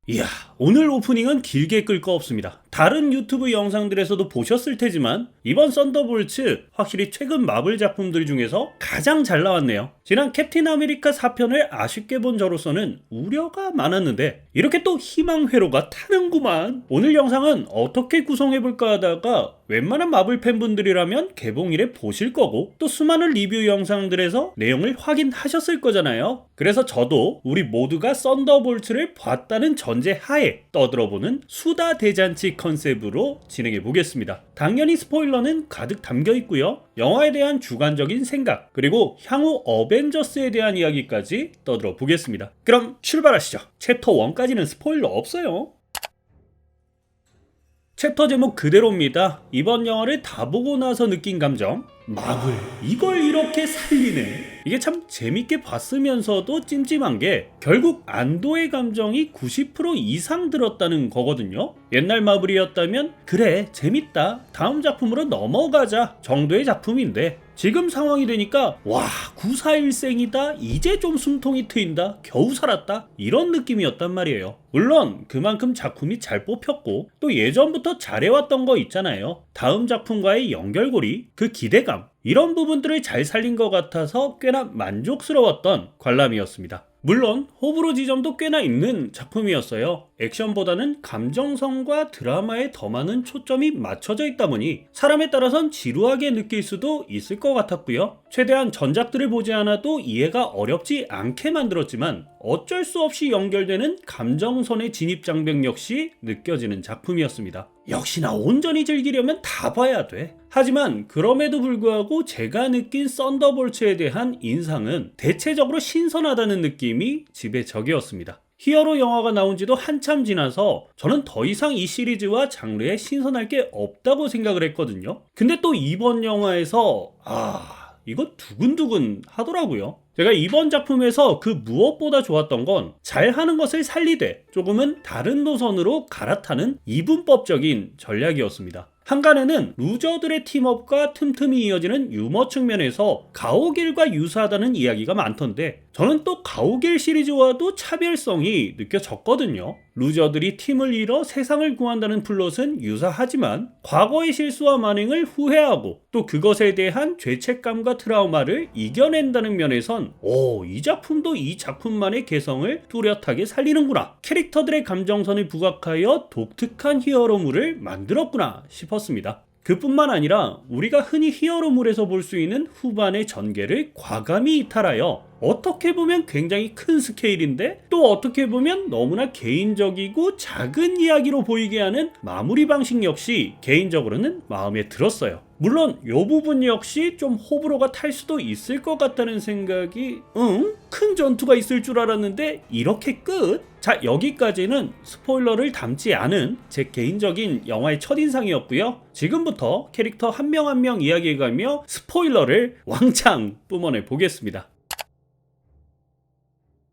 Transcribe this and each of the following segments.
이야, 오늘 오프닝은 길게 끌 거 없습니다. 다른 유튜브 영상들에서도 보셨을 테지만 이번 썬더볼츠 확실히 최근 마블 작품들 중에서 가장 잘 나왔네요. 지난 캡틴 아메리카 4편을 아쉽게 본 저로서는 우려가 많았는데 이렇게 또 희망 회로가 타는구만. 오늘 영상은 어떻게 구성해볼까 하다가 웬만한 마블 팬분들이라면 개봉일에 보실 거고 또 수많은 리뷰 영상들에서 내용을 확인하셨을 거잖아요. 그래서 저도 우리 모두가 썬더볼츠를 봤다는 전제 하에 떠들어보는 수다 대잔치 컨셉으로 진행해 보겠습니다. 당연히 스포일러는 가득 담겨 있고요. 영화에 대한 주관적인 생각, 그리고 향후 어벤져스에 대한 이야기까지 떠들어 보겠습니다. 그럼 출발하시죠. 챕터 1까지는 스포일러 없어요. 챕터 제목 그대로입니다. 이번 영화를 다 보고 나서 느낀 감정, 마블 이걸 이렇게 살리네. 이게 참 재밌게 봤으면서도 찜찜한 게 결국 안도의 감정이 90% 이상 들었다는 거거든요. 옛날 마블이었다면 그래 재밌다 다음 작품으로 넘어가자 정도의 작품인데 지금 상황이 되니까 와 941생이다 이제 좀 숨통이 트인다 겨우 살았다 이런 느낌이었단 말이에요. 물론 그만큼 작품이 잘 뽑혔고 또 예전부터 잘해왔던 거 있잖아요. 다음 작품과의 연결고리, 그 기대감 이런 부분들을 잘 살린 것 같아서 꽤나 만족스러웠던 관람이었습니다. 물론 호불호 지점도 꽤나 있는 작품이었어요. 액션보다는 감정성과 드라마에 더 많은 초점이 맞춰져 있다 보니 사람에 따라선 지루하게 느낄 수도 있을 것 같았고요. 최대한 전작들을 보지 않아도 이해가 어렵지 않게 만들었지만 어쩔 수 없이 연결되는 감정선의 진입장벽 역시 느껴지는 작품이었습니다. 역시나 온전히 즐기려면 다 봐야 돼. 하지만 그럼에도 불구하고 제가 느낀 썬더볼츠에 대한 인상은 대체적으로 신선하다는 느낌이 지배적이었습니다. 히어로 영화가 나온 지도 한참 지나서 저는 더 이상 이 시리즈와 장르에 신선할 게 없다고 생각을 했거든요. 근데 또 이번 영화에서 이거 두근두근 하더라고요. 제가 이번 작품에서 그 무엇보다 좋았던 건 잘하는 것을 살리되 조금은 다른 노선으로 갈아타는 이분법적인 전략이었습니다. 한간에는 루저들의 팀업과 틈틈이 이어지는 유머 측면에서 가오길과 유사하다는 이야기가 많던데 저는 또 가오길 시리즈와도 차별성이 느껴졌거든요. 루저들이 팀을 이뤄 세상을 구한다는 플롯은 유사하지만 과거의 실수와 만행을 후회하고 또 그것에 대한 죄책감과 트라우마를 이겨낸다는 면에선 이 작품도 이 작품만의 개성을 뚜렷하게 살리는구나. 캐릭터들의 감정선을 부각하여 독특한 히어로물을 만들었구나 싶었습니다. 그뿐만 아니라 우리가 흔히 히어로물에서 볼 수 있는 후반의 전개를 과감히 이탈하여 어떻게 보면 굉장히 큰 스케일인데 또 어떻게 보면 너무나 개인적이고 작은 이야기로 보이게 하는 마무리 방식 역시 개인적으로는 마음에 들었어요. 물론 이 부분 역시 좀 호불호가 탈 수도 있을 것 같다는 생각이 큰 전투가 있을 줄 알았는데 이렇게 끝? 자, 여기까지는 스포일러를 담지 않은 제 개인적인 영화의 첫인상이었고요. 지금부터 캐릭터 한 명 한 명 이야기해가며 스포일러를 왕창 뿜어내 보겠습니다.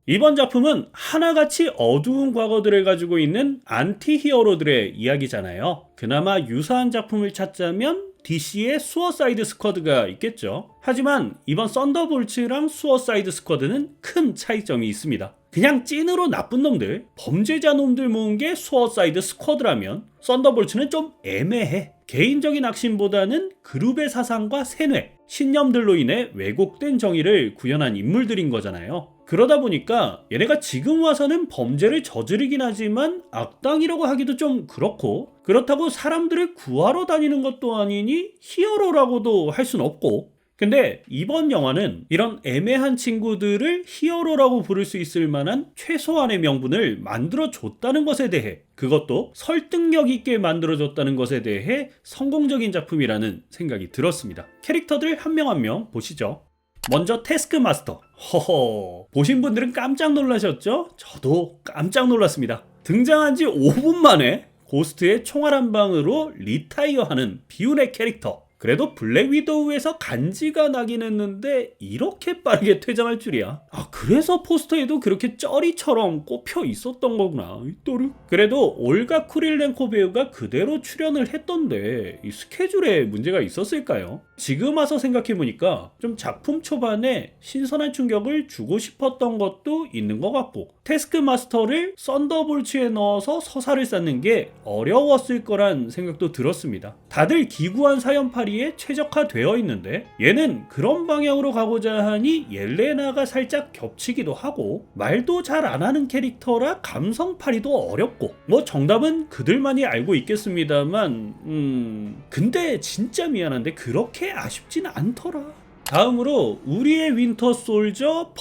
이번 작품은 하나같이 어두운 과거들을 가지고 있는 안티 히어로들의 이야기잖아요. 그나마 유사한 작품을 찾자면 DC의 수어사이드 스쿼드가 있겠죠. 하지만 이번 썬더볼츠랑 수어사이드 스쿼드는 큰 차이점이 있습니다. 그냥 찐으로 나쁜 놈들, 범죄자 놈들 모은 게 수어사이드 스쿼드라면 썬더볼츠는 좀 애매해. 개인적인 악심보다는 그룹의 사상과 세뇌, 신념들로 인해 왜곡된 정의를 구현한 인물들인 거잖아요. 그러다 보니까 얘네가 지금 와서는 범죄를 저지르긴 하지만 악당이라고 하기도 좀 그렇고 그렇다고 사람들을 구하러 다니는 것도 아니니 히어로라고도 할 순 없고 근데 이번 영화는 이런 애매한 친구들을 히어로라고 부를 수 있을 만한 최소한의 명분을 만들어줬다는 것에 대해 그것도 설득력 있게 만들어줬다는 것에 대해 성공적인 작품이라는 생각이 들었습니다. 캐릭터들 한 명 한 명 보시죠. 먼저 태스크마스터. 보신 분들은 깜짝 놀라셨죠? 저도 깜짝 놀랐습니다. 등장한 지 5분 만에 고스트의 총알 한 방으로 리타이어하는 비운의 캐릭터. 그래도 블랙 위도우에서 간지가 나긴 했는데 이렇게 빠르게 퇴장할 줄이야. 그래서 포스터에도 그렇게 쩌리처럼 꼽혀 있었던 거구나. 또르. 그래도 올가 쿠릴렌코 배우가 그대로 출연을 했던데 이 스케줄에 문제가 있었을까요? 지금 와서 생각해보니까 좀 작품 초반에 신선한 충격을 주고 싶었던 것도 있는 것 같고, 태스크마스터를 썬더볼츠에 넣어서 서사를 쌓는 게 어려웠을 거란 생각도 들었습니다. 다들 기구한 사연팔이에 최적화되어 있는데 얘는 그런 방향으로 가고자 하니 옐레나가 살짝 겹치기도 하고, 말도 잘 안 하는 캐릭터라 감성팔이도 어렵고, 뭐 정답은 그들만이 알고 있겠습니다만 근데 진짜 미안한데 그렇게 아쉽진 않더라. 다음으로 우리의 윈터 솔저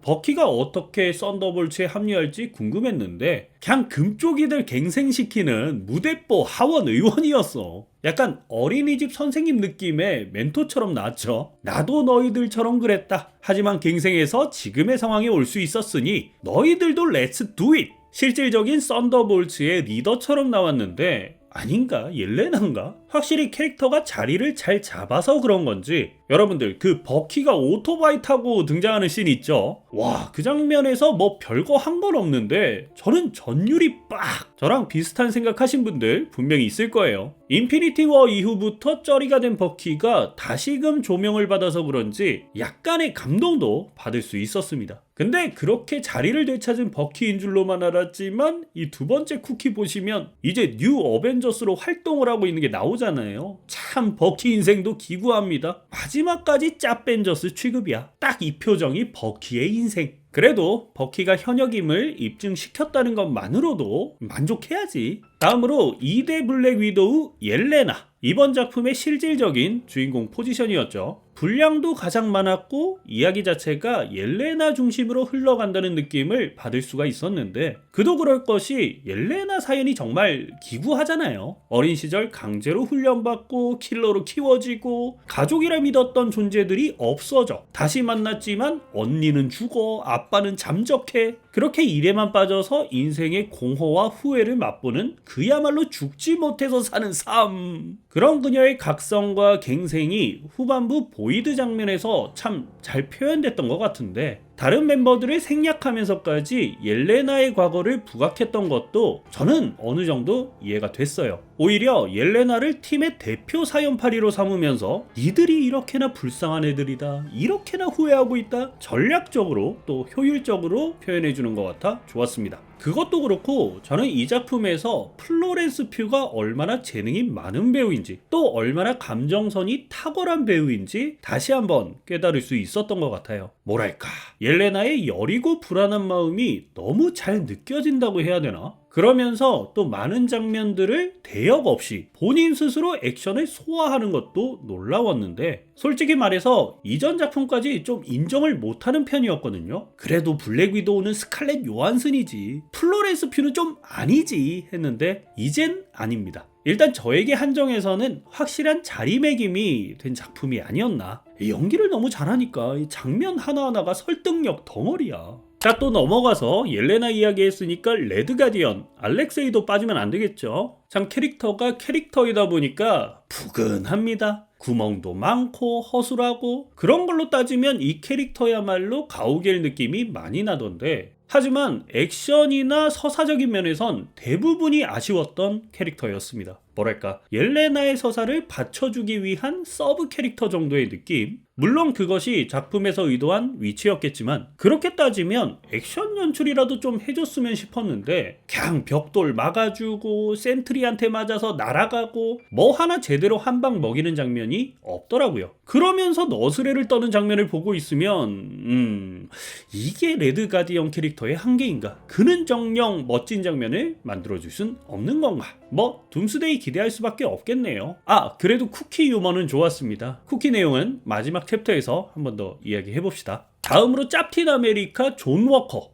버키가 어떻게 썬더볼츠에 합류할지 궁금했는데 그냥 금쪽이들 갱생시키는 무대뽀 하원 의원이었어. 약간 어린이집 선생님 느낌의 멘토처럼 나왔죠. 나도 너희들처럼 그랬다. 하지만 갱생해서 지금의 상황에 올 수 있었으니 너희들도 렛츠 두 잇. 실질적인 썬더볼츠의 리더처럼 나왔는데 아닌가? 옐레나인가? 확실히 캐릭터가 자리를 잘 잡아서 그런 건지 여러분들 그 버키가 오토바이 타고 등장하는 씬 있죠? 와, 그 장면에서 뭐 별거 한 건 없는데 저는 전율이 빡! 저랑 비슷한 생각하신 분들 분명히 있을 거예요. 인피니티 워 이후부터 쩌리가 된 버키가 다시금 조명을 받아서 그런지 약간의 감동도 받을 수 있었습니다. 근데 그렇게 자리를 되찾은 버키인 줄로만 알았지만 이 두 번째 쿠키 보시면 이제 뉴 어벤져스로 활동을 하고 있는 게 나오잖아요. 참 버키 인생도 기구합니다. 마지막까지 짭벤져스 취급이야. 딱 이 표정이 버키의 인생. 그래도 버키가 현역임을 입증시켰다는 것만으로도 만족해야지. 다음으로 2대 블랙 위도우 옐레나. 이번 작품의 실질적인 주인공 포지션이었죠. 분량도 가장 많았고 이야기 자체가 옐레나 중심으로 흘러간다는 느낌을 받을 수가 있었는데, 그도 그럴 것이 옐레나 사연이 정말 기구하잖아요. 어린 시절 강제로 훈련받고 킬러로 키워지고 가족이라 믿었던 존재들이 없어져 다시 만났지만 언니는 죽어, 아빠는 잠적해. 그렇게 일에만 빠져서 인생의 공허와 후회를 맛보는 그야말로 죽지 못해서 사는 삶. 그런 그녀의 각성과 갱생이 후반부 보이드 장면에서 참 잘 표현됐던 것 같은데, 다른 멤버들을 생략하면서까지 옐레나의 과거를 부각했던 것도 저는 어느 정도 이해가 됐어요. 오히려 옐레나를 팀의 대표 사연팔이로 삼으면서 이들이 이렇게나 불쌍한 애들이다, 이렇게나 후회하고 있다, 전략적으로 또 효율적으로 표현해주는 것 같아 좋았습니다. 그것도 그렇고 저는 이 작품에서 플로렌스 퓨가 얼마나 재능이 많은 배우인지, 또 얼마나 감정선이 탁월한 배우인지 다시 한번 깨달을 수 있었던 것 같아요. 뭐랄까, 옐레나의 여리고 불안한 마음이 너무 잘 느껴진다고 해야 되나? 그러면서 또 많은 장면들을 대역 없이 본인 스스로 액션을 소화하는 것도 놀라웠는데, 솔직히 말해서 이전 작품까지 좀 인정을 못하는 편이었거든요. 그래도 블랙 위도우는 스칼렛 요한슨이지, 플로렌스 퓨는 좀 아니지 했는데 이젠 아닙니다. 일단 저에게 한정에서는 확실한 자리매김이 된 작품이 아니었나. 연기를 너무 잘하니까 장면 하나하나가 설득력 덩어리야. 자, 또 넘어가서 옐레나 이야기 했으니까 레드 가디언 알렉세이도 빠지면 안 되겠죠. 참 캐릭터가 캐릭터이다 보니까 푸근합니다. 구멍도 많고 허술하고, 그런 걸로 따지면 이 캐릭터야말로 가오갤 느낌이 많이 나던데, 하지만 액션이나 서사적인 면에선 대부분이 아쉬웠던 캐릭터였습니다. 뭐랄까, 옐레나의 서사를 받쳐주기 위한 서브 캐릭터 정도의 느낌? 물론 그것이 작품에서 의도한 위치였겠지만 그렇게 따지면 액션 연출이라도 좀 해줬으면 싶었는데 그냥 벽돌 막아주고 센트리한테 맞아서 날아가고 뭐 하나 제대로 한 방 먹이는 장면이 없더라고요. 그러면서 너스레를 떠는 장면을 보고 있으면 이게 레드 가디언 캐릭터의 한계인가? 그는 정령 멋진 장면을 만들어줄 순 없는 건가? 뭐 둠스데이 기대할 수밖에 없겠네요. 그래도 쿠키 유머는 좋았습니다. 쿠키 내용은 마지막 챕터에서 한 번 더 이야기해봅시다. 다음으로 짭틴 아메리카 존 워커.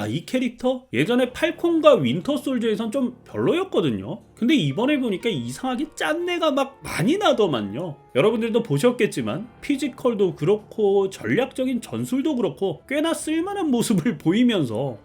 이 캐릭터 예전에 팔콘과 윈터 솔저에선 좀 별로였거든요. 근데 이번에 보니까 이상하게 짠내가 막 많이 나더만요. 여러분들도 보셨겠지만 피지컬도 그렇고 전략적인 전술도 그렇고 꽤나 쓸만한 모습을 보이면서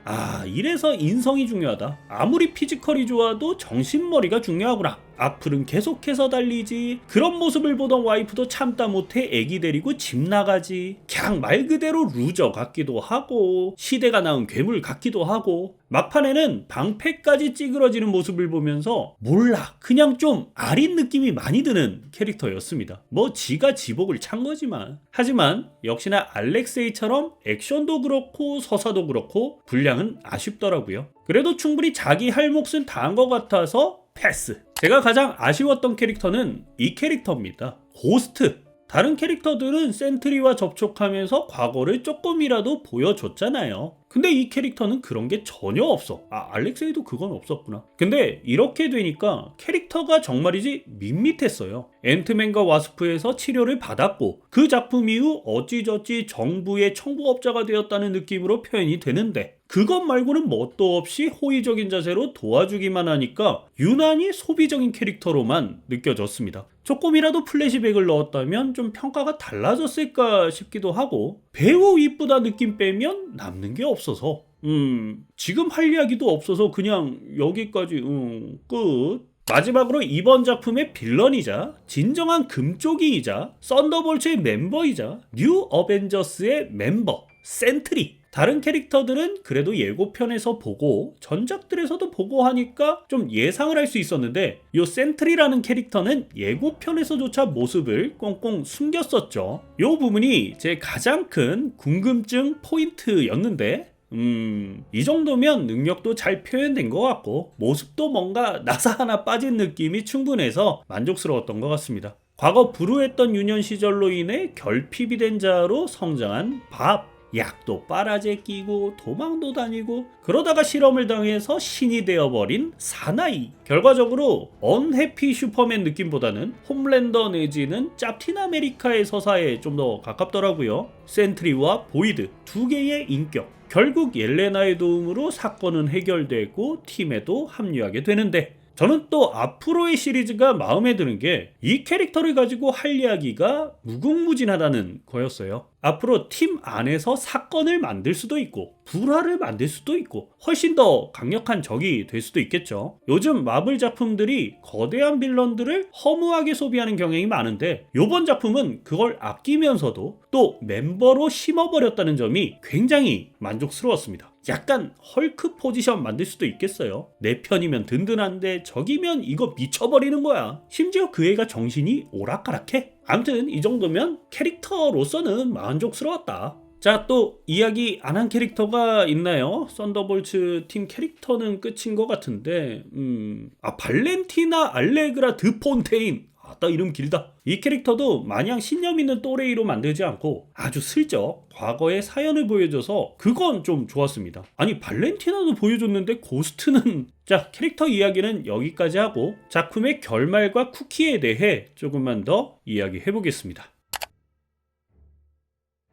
이래서 인성이 중요하다. 아무리 피지컬이 좋아도 정신머리가 중요하구나. 악플은 계속해서 달리지. 그런 모습을 보던 와이프도 참다 못해 애기 데리고 집 나가지. 그냥 말 그대로 루저 같기도 하고 시대가 낳은 괴물 같기도 하고 막판에는 방패까지 찌그러지는 모습을 보면서 몰라 그냥 좀 아린 느낌이 많이 드는 캐릭터였습니다. 뭐 지가 지복을 찬 거지만. 하지만 역시나 알렉세이처럼 액션도 그렇고 서사도 그렇고 분량은 아쉽더라고요. 그래도 충분히 자기 할 몫은 다한 것 같아서 패스. 제가 가장 아쉬웠던 캐릭터는 이 캐릭터입니다. 고스트. 다른 캐릭터들은 센트리와 접촉하면서 과거를 조금이라도 보여줬잖아요. 근데 이 캐릭터는 그런 게 전혀 없어. 알렉세이도 그건 없었구나. 근데 이렇게 되니까 캐릭터가 정말이지 밋밋했어요. 앤트맨과 와스프에서 치료를 받았고 그 작품 이후 어찌저찌 정부의 청부업자가 되었다는 느낌으로 표현이 되는데 그것 말고는 뭣도 없이 호의적인 자세로 도와주기만 하니까 유난히 소비적인 캐릭터로만 느껴졌습니다. 조금이라도 플래시백을 넣었다면 좀 평가가 달라졌을까 싶기도 하고 배우 이쁘다 느낌 빼면 남는 게 없어서 지금 할 이야기도 없어서 그냥 여기까지 끝. 마지막으로 이번 작품의 빌런이자 진정한 금쪽이이자 썬더볼츠의 멤버이자 뉴 어벤져스의 멤버 센트리. 다른 캐릭터들은 그래도 예고편에서 보고 전작들에서도 보고 하니까 좀 예상을 할 수 있었는데 요 센트리라는 캐릭터는 예고편에서조차 모습을 꽁꽁 숨겼었죠. 요 부분이 제 가장 큰 궁금증 포인트였는데 이 정도면 능력도 잘 표현된 것 같고 모습도 뭔가 나사 하나 빠진 느낌이 충분해서 만족스러웠던 것 같습니다. 과거 불우했던 유년 시절로 인해 결핍이 된 자로 성장한 밥. 약도 빨아제 끼고 도망도 다니고 그러다가 실험을 당해서 신이 되어버린 사나이. 결과적으로 언해피 슈퍼맨 느낌보다는 홈랜더 내지는 짭틴 아메리카의 서사에 좀 더 가깝더라고요. 센트리와 보이드 두 개의 인격. 결국 옐레나의 도움으로 사건은 해결되고 팀에도 합류하게 되는데 저는 또 앞으로의 시리즈가 마음에 드는 게 이 캐릭터를 가지고 할 이야기가 무궁무진하다는 거였어요. 앞으로 팀 안에서 사건을 만들 수도 있고 불화를 만들 수도 있고 훨씬 더 강력한 적이 될 수도 있겠죠. 요즘 마블 작품들이 거대한 빌런들을 허무하게 소비하는 경향이 많은데 이번 작품은 그걸 아끼면서도 또 멤버로 심어버렸다는 점이 굉장히 만족스러웠습니다. 약간 헐크 포지션 만들 수도 있겠어요. 내 편이면 든든한데 적이면 이거 미쳐버리는 거야. 심지어 그 애가 정신이 오락가락해. 아무튼 이 정도면 캐릭터로서는 만족스러웠다. 자, 또 이야기 안 한 캐릭터가 있나요? 썬더볼츠 팀 캐릭터는 끝인 것 같은데 발렌티나 알레그라 드 폰테인. 딱 이름 길다. 이 캐릭터도 마냥 신념 있는 또레이로 만들지 않고 아주 슬쩍 과거의 사연을 보여줘서 그건 좀 좋았습니다. 아니 발렌티나도 보여줬는데 고스트는 자, 캐릭터 이야기는 여기까지 하고 작품의 결말과 쿠키에 대해 조금만 더 이야기해 보겠습니다.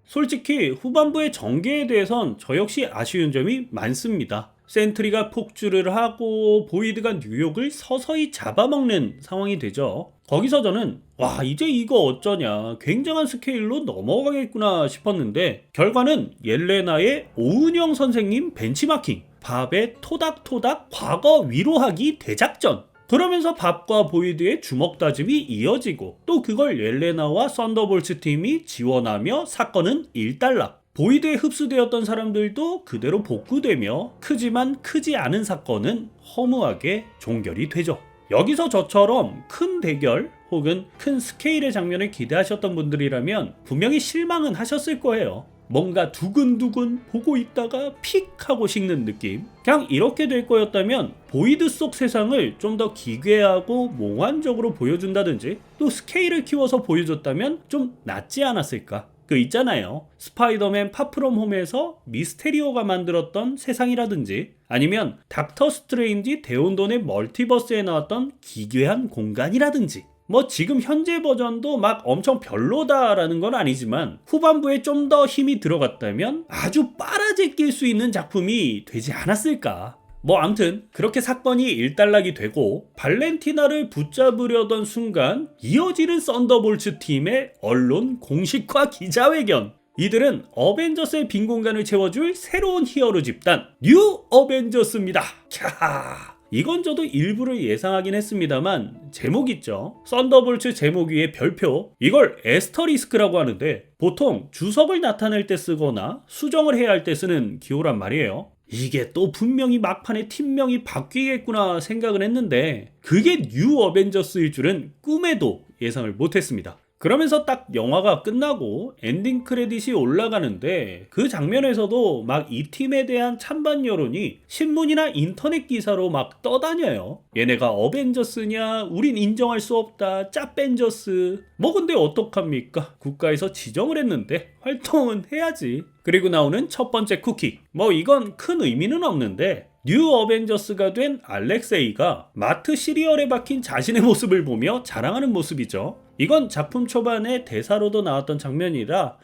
솔직히 후반부의 전개에 대해선 저 역시 아쉬운 점이 많습니다. 센트리가 폭주를 하고 보이드가 뉴욕을 서서히 잡아먹는 상황이 되죠. 거기서 저는 이제 이거 어쩌냐, 굉장한 스케일로 넘어가겠구나 싶었는데 결과는 옐레나의 오은영 선생님 벤치마킹, 밥의 토닥토닥 과거 위로하기 대작전. 그러면서 밥과 보이드의 주먹 다짐이 이어지고 또 그걸 옐레나와 썬더볼츠 팀이 지원하며 사건은 일단락. 보이드에 흡수되었던 사람들도 그대로 복구되며 크지만 크지 않은 사건은 허무하게 종결이 되죠. 여기서 저처럼 큰 대결 혹은 큰 스케일의 장면을 기대하셨던 분들이라면 분명히 실망은 하셨을 거예요. 뭔가 두근두근 보고 있다가 픽 하고 식는 느낌. 그냥 이렇게 될 거였다면 보이드 속 세상을 좀 더 기괴하고 몽환적으로 보여준다든지 또 스케일을 키워서 보여줬다면 좀 낫지 않았을까. 그 있잖아요, 스파이더맨 파프롬 홈에서 미스테리오가 만들었던 세상이라든지 아니면 닥터 스트레인지 대혼돈의 멀티버스에 나왔던 기괴한 공간이라든지 뭐 지금 현재 버전도 막 엄청 별로다라는 건 아니지만 후반부에 좀 더 힘이 들어갔다면 아주 빨아제낄 수 있는 작품이 되지 않았을까. 뭐 암튼 그렇게 사건이 일단락이 되고 발렌티나를 붙잡으려던 순간 이어지는 썬더볼츠 팀의 언론 공식화 기자회견. 이들은 어벤져스의 빈 공간을 채워줄 새로운 히어로 집단 뉴 어벤져스입니다. 캬. 이건 저도 일부를 예상하긴 했습니다만 제목 있죠. 썬더볼츠 제목 위에 별표. 이걸 에스터리스크라고 하는데 보통 주석을 나타낼 때 쓰거나 수정을 해야 할 때 쓰는 기호란 말이에요. 이게 또 분명히 막판에 팀명이 바뀌겠구나 생각을 했는데 그게 뉴 어벤져스일 줄은 꿈에도 예상을 못했습니다. 그러면서 딱 영화가 끝나고 엔딩 크레딧이 올라가는데 그 장면에서도 막 이 팀에 대한 찬반 여론이 신문이나 인터넷 기사로 막 떠다녀요. 얘네가 어벤져스냐? 우린 인정할 수 없다. 짭벤져스. 뭐 근데 어떡합니까? 국가에서 지정을 했는데 활동은 해야지. 그리고 나오는 첫 번째 쿠키. 뭐 이건 큰 의미는 없는데 뉴 어벤져스가 된 알렉세이가 마트 시리얼에 박힌 자신의 모습을 보며 자랑하는 모습이죠. 이건 작품 초반에 대사로도 나왔던 장면이라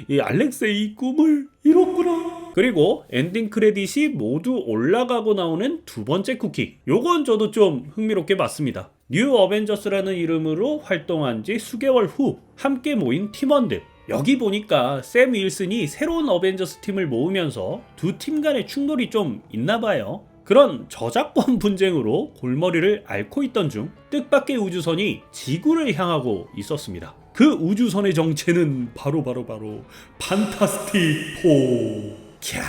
이 알렉세이 꿈을 이뤘구나. 그리고 엔딩 크레딧이 모두 올라가고 나오는 두 번째 쿠키. 요건 저도 좀 흥미롭게 봤습니다. 뉴 어벤져스라는 이름으로 활동한 지 수개월 후 함께 모인 팀원들. 여기 보니까 샘 윌슨이 새로운 어벤져스 팀을 모으면서 두 팀 간의 충돌이 좀 있나 봐요. 그런 저작권 분쟁으로 골머리를 앓고 있던 중 뜻밖의 우주선이 지구를 향하고 있었습니다. 그 우주선의 정체는 바로 판타스틱 4.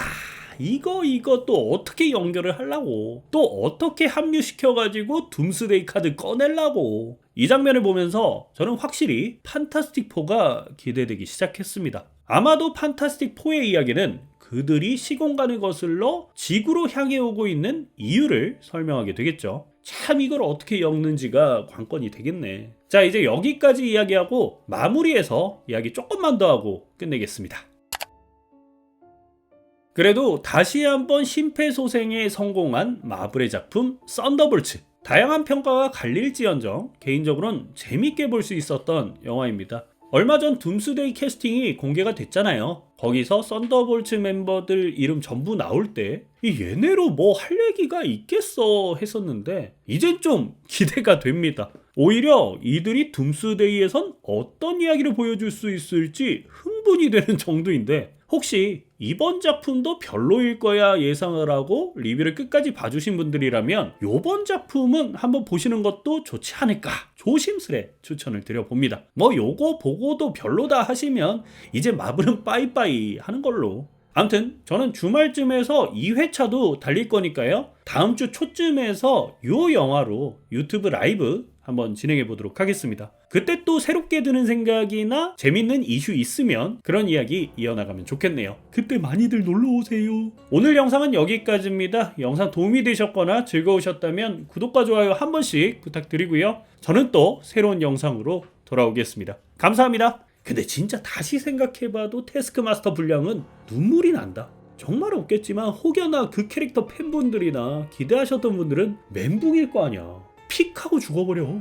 캬, 이거 또 어떻게 연결을 하려고, 또 어떻게 합류시켜가지고 둠스데이 카드 꺼내려고. 이 장면을 보면서 저는 확실히 판타스틱 4가 기대되기 시작했습니다. 아마도 판타스틱 4의 이야기는 그들이 시공간을 거슬러 지구로 향해 오고 있는 이유를 설명하게 되겠죠. 참 이걸 어떻게 엮는지가 관건이 되겠네. 자, 이제 여기까지 이야기하고 마무리해서 이야기 조금만 더 하고 끝내겠습니다. 그래도 다시 한번 심폐소생에 성공한 마블의 작품 썬더볼츠. 다양한 평가가 갈릴지언정 개인적으로는 재밌게 볼 수 있었던 영화입니다. 얼마 전 둠스데이 캐스팅이 공개가 됐잖아요. 거기서 썬더볼츠 멤버들 이름 전부 나올 때 얘네로 뭐 할 얘기가 있겠어 했었는데 이젠 좀 기대가 됩니다. 오히려 이들이 둠스데이에선 어떤 이야기를 보여줄 수 있을지 흥분이 되는 정도인데 혹시 이번 작품도 별로일 거야 예상을 하고 리뷰를 끝까지 봐주신 분들이라면 이번 작품은 한번 보시는 것도 좋지 않을까 조심스레 추천을 드려봅니다. 뭐 요거 보고도 별로다 하시면 이제 마블은 빠이빠이 하는 걸로. 아무튼 저는 주말쯤에서 2회차도 달릴 거니까요. 다음 주 초쯤에서 요 영화로 유튜브 라이브 한번 진행해 보도록 하겠습니다. 그때 또 새롭게 드는 생각이나 재밌는 이슈 있으면 그런 이야기 이어나가면 좋겠네요. 그때 많이들 놀러오세요. 오늘 영상은 여기까지입니다. 영상 도움이 되셨거나 즐거우셨다면 구독과 좋아요 한 번씩 부탁드리고요. 저는 또 새로운 영상으로 돌아오겠습니다. 감사합니다. 근데 진짜 다시 생각해봐도 태스크마스터 분량은 눈물이 난다. 정말 없겠지만 혹여나 그 캐릭터 팬분들이나 기대하셨던 분들은 멘붕일 거 아니야. 픽하고 죽어버려.